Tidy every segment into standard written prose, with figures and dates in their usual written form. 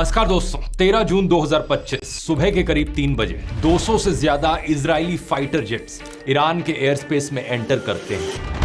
नमस्कार दोस्तों, 13 जून 2025 सुबह के करीब 3 बजे 200 से ज्यादा इजरायली फाइटर जेट्स ईरान के एयर स्पेस में एंटर करते हैं।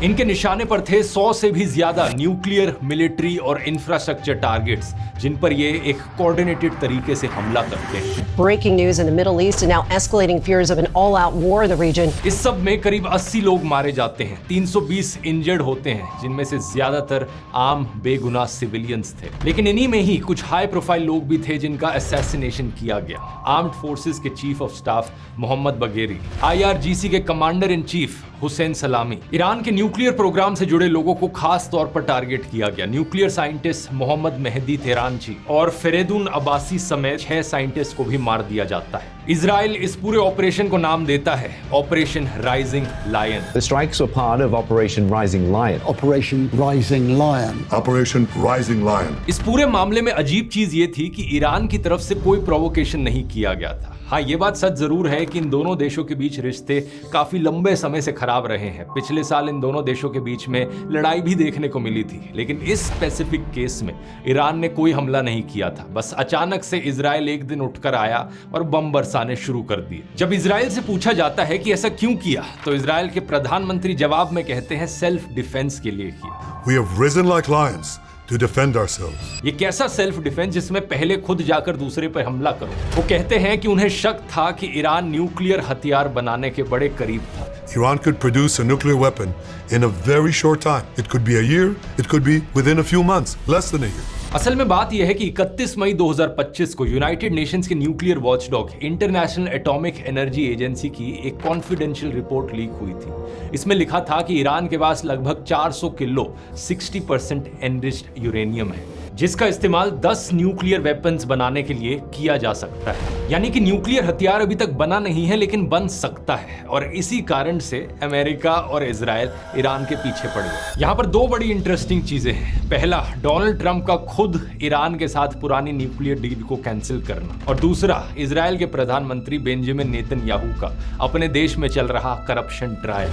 इनके निशाने पर थे 100 से भी ज्यादा न्यूक्लियर, मिलिट्री और इंफ्रास्ट्रक्चर टारगेट्स, जिन पर ये एक कोऑर्डिनेटेड तरीके से हमला करते हैं। Breaking news in the Middle East and now escalating fears of an all-out war in the region. इस सब में करीब 80 लोग मारे जाते हैं, 320 इंजर्ड होते हैं, जिनमें से ज्यादातर आम बेगुनाह सिविलियंस थे। लेकिन इन्हीं में ही कुछ हाई प्रोफाइल लोग भी थे जिनका असैसिनेशन किया गया। आर्म्ड फोर्सेस के chief of staff Mohammad Bagheri, IRGC के commander in chief Hossein Salami, Iran के न्यूक्लियर प्रोग्राम से जुड़े लोगों को खास तौर पर टारगेट किया गया। न्यूक्लियर साइंटिस्ट मोहम्मद मेहदी तेहरानची और फेरेदुन अब्बासी समेत 6 साइंटिस्ट को भी मार दिया जाता है। इजराइल इस पूरे ऑपरेशन को नाम देता है Operation Rising Lion. The strikes were part of Operation Rising Lion. Operation Rising Lion. Operation Rising Lion. इस पूरे मामले में अजीब चीज ये थी कि ईरान की तरफ से कोई प्रोवोकेशन नहीं किया गया था। हाँ, ये बात सच जरूर है कि इन दोनों देशों के बीच रिश्ते काफी लंबे समय से खराब रहे हैं। पिछले साल इन दोनों देशों के बीच में लड़ाई भी देखने को मिली थी, लेकिन इस स्पेसिफिक केस में ईरान ने कोई हमला नहीं किया था। बस अचानक से इजराइल एक दिन उठकर आया और बम बरसाने शुरू कर दिए। जब इजराइल से पूछा जाता है कि ऐसा क्यों किया, तो इजराइल के प्रधानमंत्री जवाब में कहते हैं सेल्फ डिफेंस के लिए किया। We have risen like lions to defend ourselves. ये कैसा सेल्फ डिफेंस जिसमें पहले खुद जाकर दूसरे पर हमला करो। वो कहते हैं कि उन्हें शक था कि ईरान न्यूक्लियर हथियार बनाने के बड़े करीब था। Iran could produce a nuclear weapon in a very short time. It could be a year, it could be within a few months, less than a year. असल में बात यह है कि 31 मई 2025 को यूनाइटेड नेशंस के nuclear watchdog international atomic energy agency की एक कॉन्फिडेंशियल रिपोर्ट लीक हुई थी। इसमें लिखा था कि ईरान के पास लगभग 400 किलो 60% एनरिच्ड यूरेनियम है, जिसका इस्तेमाल 10 न्यूक्लियर वेपन्स बनाने के लिए किया जा सकता है। यानी कि न्यूक्लियर हथियार अभी तक बना नहीं है, लेकिन बन सकता है। और इसी कारण से अमेरिका और इजराइल ईरान के पीछे पड़ गए। यहाँ पर 2 बड़ी इंटरेस्टिंग चीजें हैं। पहला, डोनाल्ड ट्रंप का खुद ईरान के साथ पुरानी न्यूक्लियर डील को कैंसिल करना, और दूसरा, इजराइल के प्रधानमंत्री बेंजामिन नेतन्याहू का अपने देश में चल रहा करप्शन ट्रायल।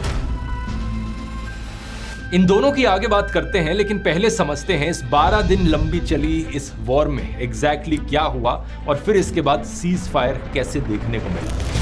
इन दोनों की आगे बात करते हैं, लेकिन पहले समझते हैं इस 12 दिन लंबी चली इस वॉर में एग्जैक्टली क्या हुआ और फिर इसके बाद सीज फायर कैसे देखने को मिला।